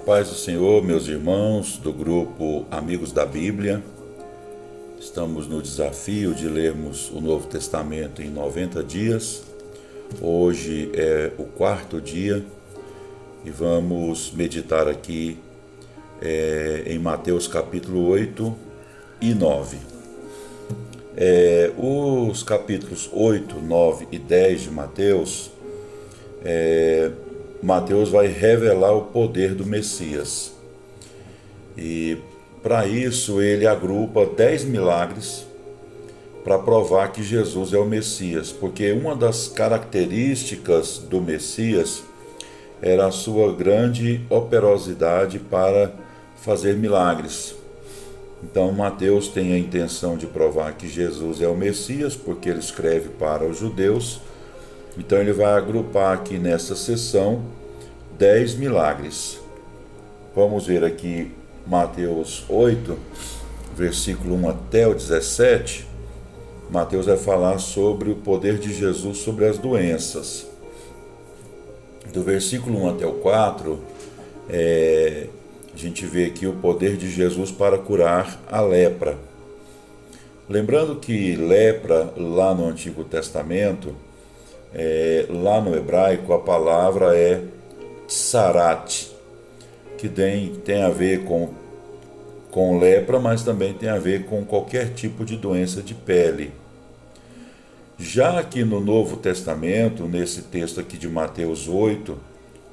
paz do Senhor, meus irmãos do grupo Amigos da Bíblia. Estamos no desafio de lermos o Novo Testamento em 90 dias. Hoje é o quarto dia e vamos meditar aqui em Mateus capítulo 8 e 9. Os capítulos 8, 9 e 10 de Mateus, Mateus vai revelar o poder do Messias. E para isso ele agrupa 10 milagres para provar que Jesus é o Messias, porque uma das características do Messias era a sua grande operosidade para fazer milagres. Então Mateus tem a intenção de provar que Jesus é o Messias, porque ele escreve para os judeus. Então ele vai agrupar aqui nessa sessão 10 milagres. Vamos ver aqui Mateus 8, versículo 1 até o 17. Mateus vai falar sobre o poder de Jesus sobre as doenças. Do versículo 1 até o 4, a gente vê aqui o poder de Jesus para curar a lepra. Lembrando que lepra, lá no Antigo Testamento, lá no hebraico, a palavra é tsarat, que tem a ver com lepra, mas também tem a ver com qualquer tipo de doença de pele. Já aqui no Novo Testamento, nesse texto aqui de Mateus 8,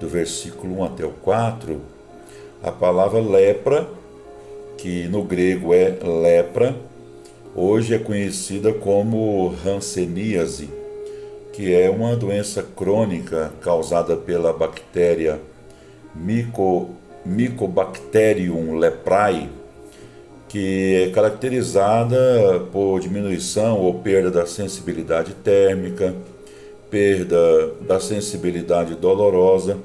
do versículo 1 até o 4, a palavra lepra, que no grego é lepra, hoje é conhecida como hanseníase, que é uma doença crônica causada pela bactéria Mycobacterium leprae, que é caracterizada por diminuição ou perda da sensibilidade térmica, perda da sensibilidade dolorosa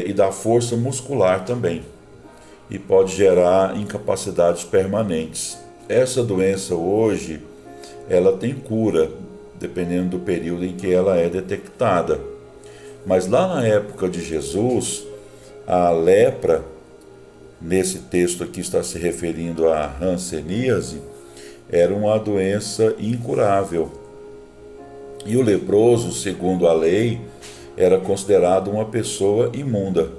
e da força muscular também, e pode gerar incapacidades permanentes. Essa doença hoje, ela tem cura, dependendo do período em que ela é detectada. Mas lá na época de Jesus, a lepra, nesse texto aqui está se referindo à hanseníase, era uma doença incurável. E o leproso, segundo a lei, era considerado uma pessoa imunda.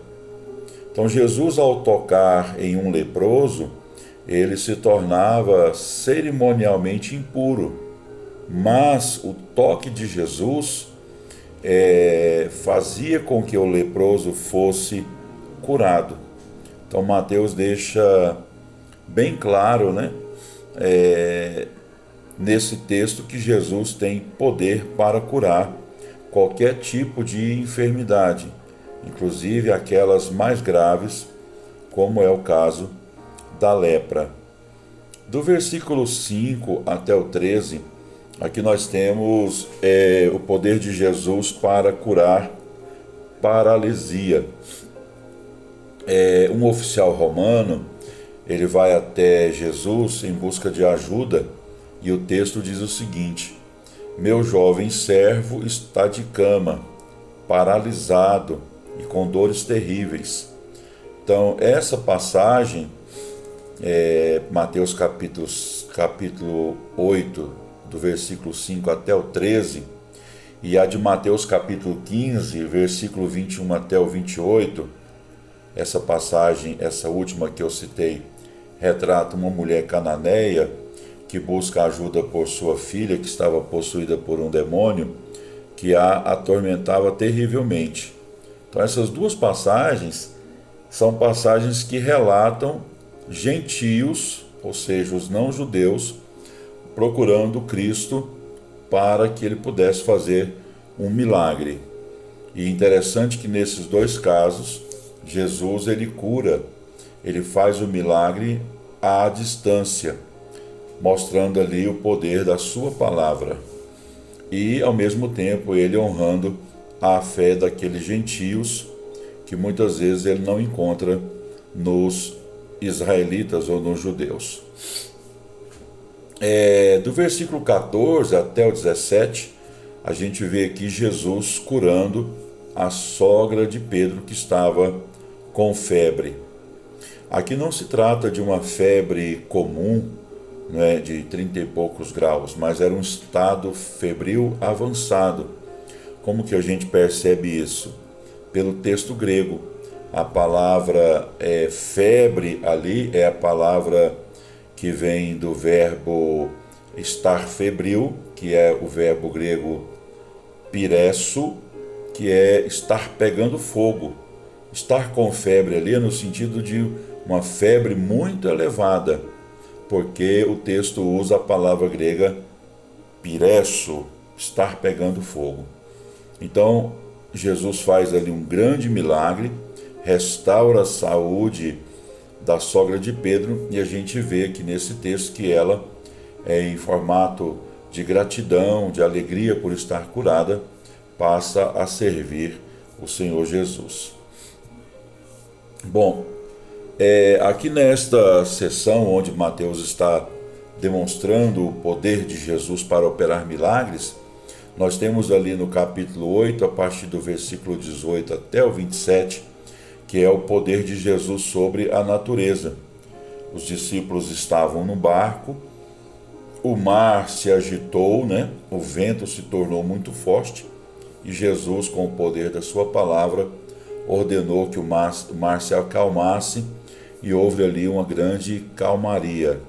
Então Jesus, ao tocar em um leproso, ele se tornava cerimonialmente impuro. Mas o toque de Jesus fazia com que o leproso fosse curado. Então Mateus deixa bem claro, nesse texto, que Jesus tem poder para curar qualquer tipo de enfermidade, inclusive aquelas mais graves, como é o caso da lepra. Do versículo 5 até o 13, aqui nós temos o poder de Jesus para curar paralisia. Um oficial romano, ele vai até Jesus em busca de ajuda, e o texto diz o seguinte: meu jovem servo está de cama, paralisado e com dores terríveis. Então essa passagem, Mateus capítulo 8, do versículo 5 até o 13, e a de Mateus capítulo 15, versículo 21 até o 28, essa passagem, essa última que eu citei, retrata uma mulher cananeia que busca ajuda por sua filha, que estava possuída por um demônio que a atormentava terrivelmente. Então essas duas passagens são passagens que relatam gentios, ou seja, os não-judeus, procurando Cristo para que ele pudesse fazer um milagre. E interessante que nesses dois casos, Jesus ele cura, ele faz o milagre à distância, mostrando ali o poder da sua palavra. E ao mesmo tempo ele honrando a fé daqueles gentios que muitas vezes ele não encontra nos israelitas ou nos judeus. Do versículo 14 até o 17, a gente vê aqui Jesus curando a sogra de Pedro, que estava com febre. Aqui não se trata de uma febre comum, né, de 30 e poucos graus, mas era um estado febril avançado. Como que a gente percebe isso? Pelo texto grego. A palavra febre ali é a palavra que vem do verbo estar febril, que é o verbo grego piresso, que é estar pegando fogo. Estar com febre ali é no sentido de uma febre muito elevada, porque o texto usa a palavra grega piresso, estar pegando fogo. Então, Jesus faz ali um grande milagre, restaura a saúde da sogra de Pedro, e a gente vê aqui nesse texto que ela, em formato de gratidão, de alegria por estar curada, passa a servir o Senhor Jesus. Bom, aqui nesta sessão onde Mateus está demonstrando o poder de Jesus para operar milagres, nós temos ali no capítulo 8, a partir do versículo 18 até o 27, que é o poder de Jesus sobre a natureza. Os discípulos estavam no barco, o mar se agitou, né? O vento se tornou muito forte e Jesus, com o poder da sua palavra, ordenou que o mar se acalmasse e houve ali uma grande calmaria.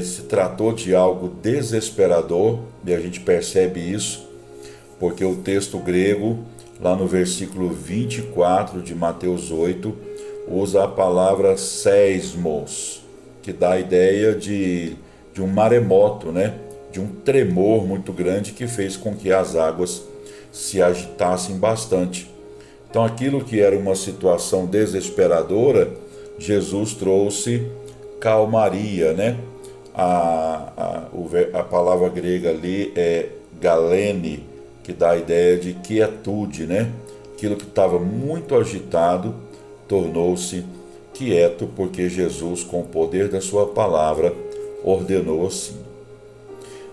Se tratou de algo desesperador e a gente percebe isso porque o texto grego, lá no versículo 24 de Mateus 8, usa a palavra seismos, que dá a ideia de um maremoto, né? De um tremor muito grande que fez com que as águas se agitassem bastante. Então, aquilo que era uma situação desesperadora, Jesus trouxe calmaria, né? A palavra grega ali é galene, que dá a ideia de quietude, né? Aquilo que estava muito agitado tornou-se quieto, porque Jesus, com o poder da sua palavra, ordenou assim.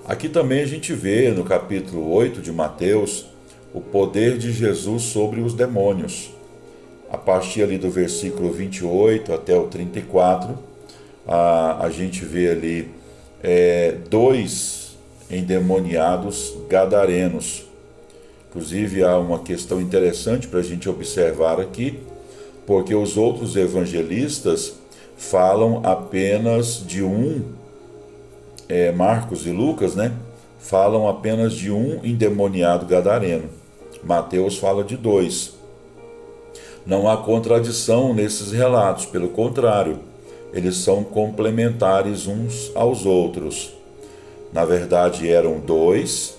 Aqui também a gente vê no capítulo 8 de Mateus o poder de Jesus sobre os demônios. A partir ali do versículo 28 até o 34, a gente vê ali 2 endemoniados gadarenos. Inclusive há uma questão interessante para a gente observar aqui, porque os outros evangelistas falam apenas de Marcos e Lucas, né? Falam apenas de um endemoniado gadareno. Mateus fala de 2. Não há contradição nesses relatos, pelo contrário, eles são complementares uns aos outros. Na verdade eram 2,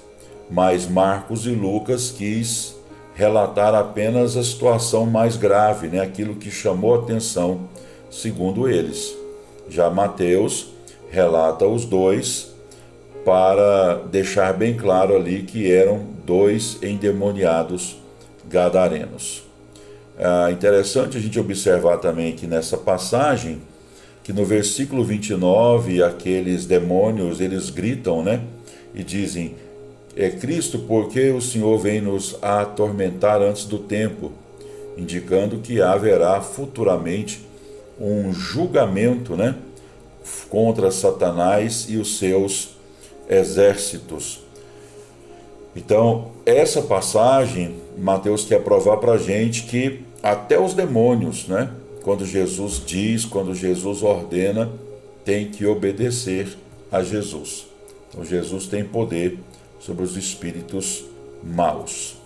mas Marcos e Lucas quis relatar apenas a situação mais grave, né? Aquilo que chamou a atenção, segundo eles. Já Mateus relata os 2 para deixar bem claro ali que eram 2 endemoniados gadarenos. É interessante a gente observar também que nessa passagem, que no versículo 29, aqueles demônios, eles gritam, né? E dizem: Cristo, por que o Senhor vem nos atormentar antes do tempo? Indicando que haverá futuramente um julgamento, né? Contra Satanás e os seus exércitos. Então, essa passagem, Mateus quer provar para a gente que até os demônios, né? Quando Jesus diz, quando Jesus ordena, tem que obedecer a Jesus. Então, Jesus tem poder sobre os espíritos maus.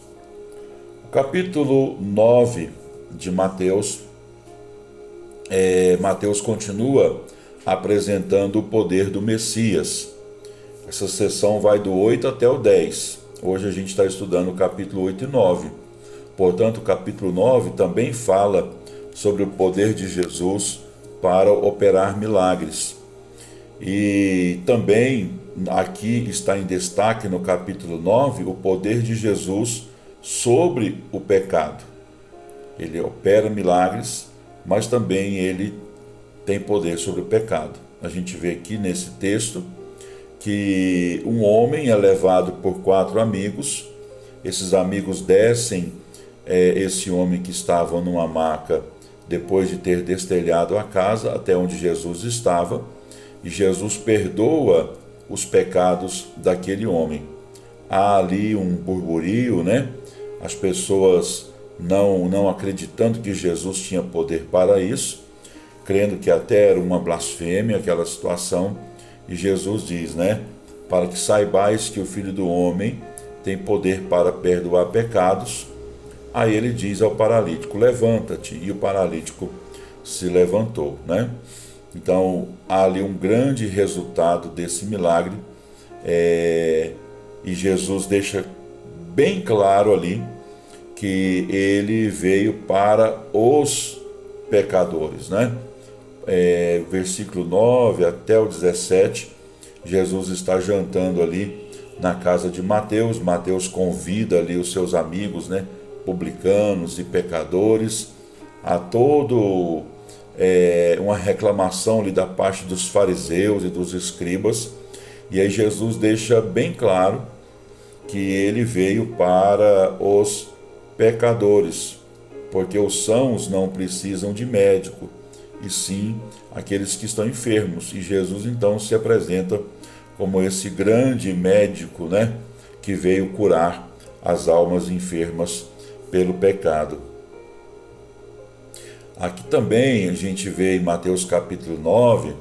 O capítulo 9 de Mateus, Mateus continua apresentando o poder do Messias. Essa sessão vai do 8 até o 10. Hoje a gente está estudando o capítulo 8 e 9. Portanto, o capítulo 9 também fala sobre o poder de Jesus para operar milagres. E também aqui está em destaque no capítulo 9 o poder de Jesus sobre o pecado. Ele opera milagres, mas também ele tem poder sobre o pecado. A gente vê aqui nesse texto que um homem é levado por 4 amigos. Esses amigos descem esse homem que estava numa maca depois de ter destelhado a casa até onde Jesus estava, e Jesus perdoa os pecados daquele homem. Há ali um burburinho, né? As pessoas não acreditando que Jesus tinha poder para isso, crendo que até era uma blasfêmia aquela situação, e Jesus diz, né? Para que saibais que o Filho do Homem tem poder para perdoar pecados. Aí ele diz ao paralítico, levanta-te, e o paralítico se levantou, né? Então, há ali um grande resultado desse milagre, e Jesus deixa bem claro ali que ele veio para os pecadores, né? Versículo 9 até o 17, Jesus está jantando ali na casa de Mateus. Mateus convida ali os seus amigos, né? Publicanos e pecadores, a todo uma reclamação ali da parte dos fariseus e dos escribas, e aí Jesus deixa bem claro que ele veio para os pecadores, porque os sãos não precisam de médico, e sim aqueles que estão enfermos, e Jesus então se apresenta como esse grande médico, né, que veio curar as almas enfermas pelo pecado. Aqui também a gente vê em Mateus capítulo 9,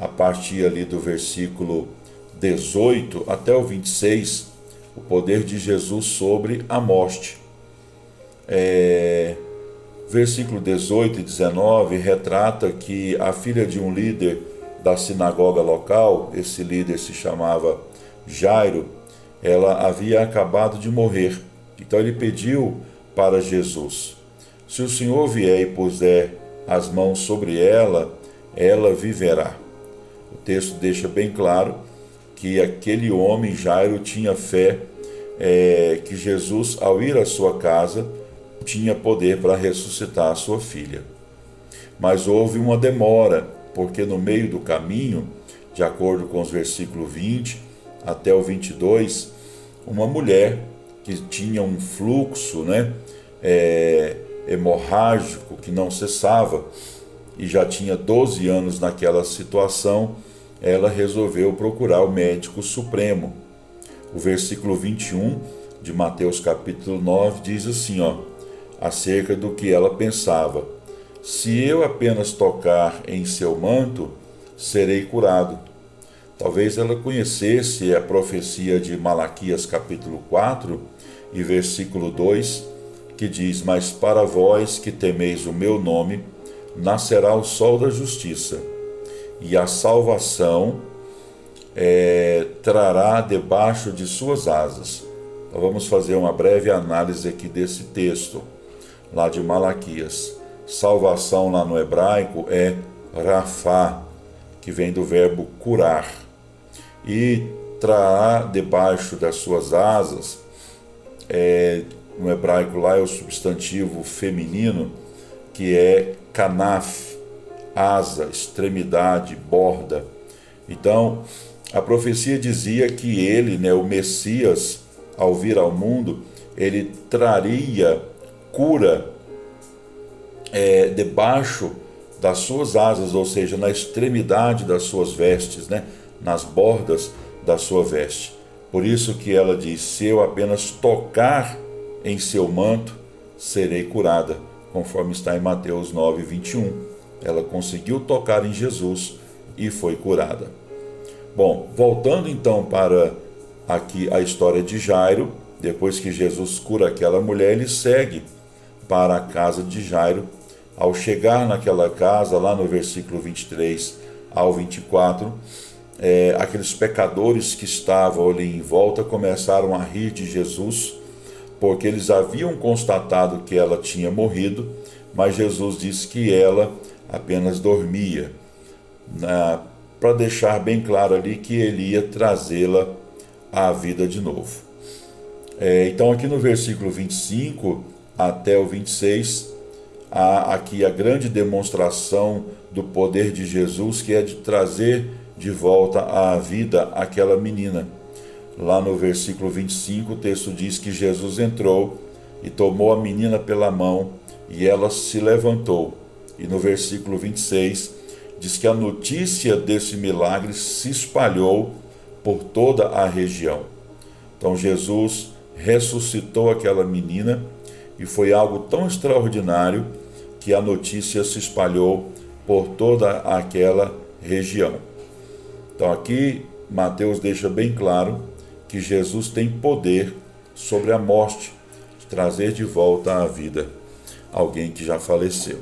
a partir ali do versículo 18 até o 26, o poder de Jesus sobre a morte. Versículo 18 e 19 retrata que a filha de um líder da sinagoga local, esse líder se chamava Jairo, ela havia acabado de morrer. Então ele pediu para Jesus, se o Senhor vier e puser as mãos sobre ela, ela viverá. O texto deixa bem claro que aquele homem, Jairo, tinha fé que Jesus, ao ir à sua casa, tinha poder para ressuscitar a sua filha. Mas houve uma demora, porque no meio do caminho, de acordo com os versículos 20 até o 22, uma mulher que tinha um fluxo, né, hemorrágico que não cessava, e já tinha 12 anos naquela situação, ela resolveu procurar o médico supremo. O versículo 21 de Mateus capítulo 9 diz assim, acerca do que ela pensava: se eu apenas tocar em seu manto, serei curado. Talvez ela conhecesse a profecia de Malaquias capítulo 4 e versículo 2, que diz: mas para vós que temeis o meu nome, nascerá o sol da justiça, e a salvação trará debaixo de suas asas. Então vamos fazer uma breve análise aqui desse texto, lá de Malaquias. Salvação lá no hebraico é Rafá, que vem do verbo curar. E trará debaixo das suas asas, no hebraico lá é o substantivo feminino, que é kanaf, asa, extremidade, borda. Então, a profecia dizia que ele, né, o Messias, ao vir ao mundo, ele traria cura debaixo das suas asas, ou seja, na extremidade das suas vestes, né, nas bordas da sua veste. Por isso que ela diz: se eu apenas tocar em seu manto, serei curada, conforme está em Mateus 9, 21. Ela conseguiu tocar em Jesus e foi curada. Bom, voltando então para aqui a história de Jairo, depois que Jesus cura aquela mulher, ele segue para a casa de Jairo. Ao chegar naquela casa, lá no versículo 23 ao 24, aqueles pecadores que estavam ali em volta começaram a rir de Jesus, porque eles haviam constatado que ela tinha morrido, mas Jesus disse que ela apenas dormia, para deixar bem claro ali que ele ia trazê-la à vida de novo. Então aqui no versículo 25 até o 26, há aqui a grande demonstração do poder de Jesus, que é de trazer de volta à vida aquela menina. Lá no versículo 25 o texto diz que Jesus entrou e tomou a menina pela mão, e ela se levantou. E no versículo 26 diz que a notícia desse milagre se espalhou por toda a região. Então Jesus ressuscitou aquela menina e foi algo tão extraordinário que a notícia se espalhou por toda aquela região. Então aqui Mateus deixa bem claro que Jesus tem poder sobre a morte, de trazer de volta à vida alguém que já faleceu.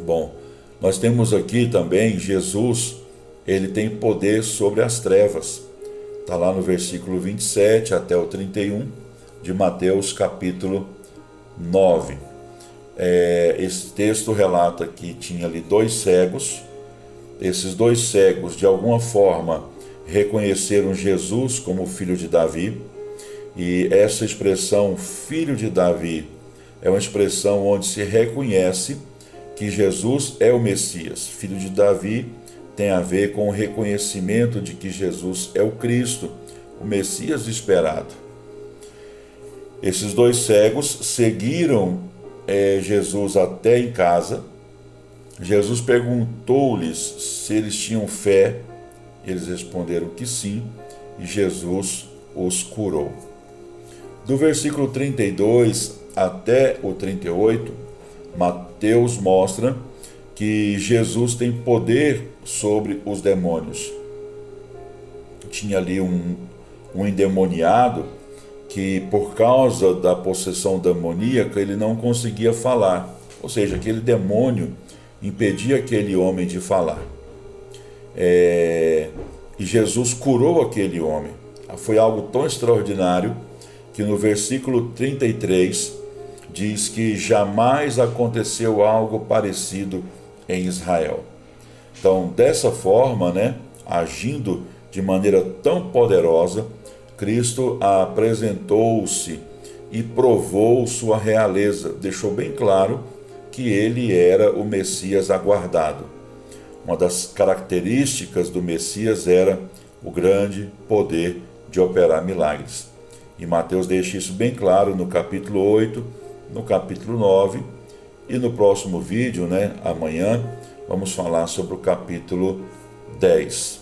Bom, nós temos aqui também Jesus, ele tem poder sobre as trevas. Está lá no versículo 27 até o 31 de Mateus capítulo 9. Esse texto relata que tinha ali 2 cegos. Esses 2 cegos, de alguma forma, reconheceram Jesus como filho de Davi. E essa expressão, filho de Davi, é uma expressão onde se reconhece que Jesus é o Messias. Filho de Davi tem a ver com o reconhecimento de que Jesus é o Cristo, o Messias esperado. Esses 2 cegos seguiram Jesus até em casa. Jesus perguntou-lhes se eles tinham fé. Eles responderam que sim, e Jesus os curou. Do versículo 32 até o 38, Mateus mostra que Jesus tem poder sobre os demônios. Tinha ali um endemoniado que, por causa da possessão demoníaca, ele não conseguia falar. Ou seja, aquele demônio impedia aquele homem de falar. E Jesus curou aquele homem. Foi algo tão extraordinário que no versículo 33 diz que jamais aconteceu algo parecido em Israel. Então, dessa forma, agindo de maneira tão poderosa, Cristo apresentou-se e provou sua realeza, deixou bem claro que ele era o Messias aguardado. Uma das características do Messias era o grande poder de operar milagres. E Mateus deixa isso bem claro no capítulo 8, no capítulo 9, e no próximo vídeo, amanhã, vamos falar sobre o capítulo 10.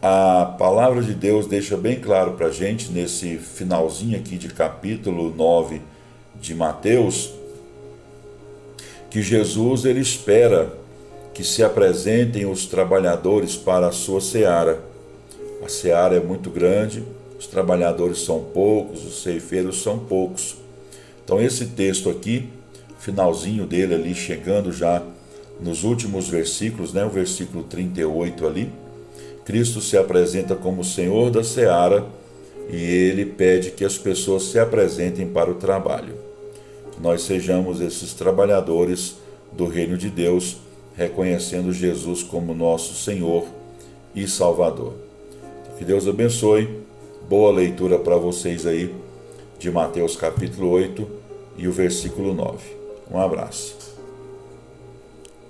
A palavra de Deus deixa bem claro para a gente, nesse finalzinho aqui de capítulo 9 de Mateus, que Jesus ele espera que se apresentem os trabalhadores para a sua seara. A seara é muito grande, os trabalhadores são poucos, os ceifeiros são poucos. Então esse texto aqui, finalzinho dele ali, chegando já nos últimos versículos, o versículo 38 ali, Cristo se apresenta como Senhor da seara e ele pede que as pessoas se apresentem para o trabalho. Que nós sejamos esses trabalhadores do reino de Deus, reconhecendo Jesus como nosso Senhor e Salvador. Que Deus abençoe. Boa leitura para vocês aí de Mateus capítulo 8 e o versículo 9. Um abraço.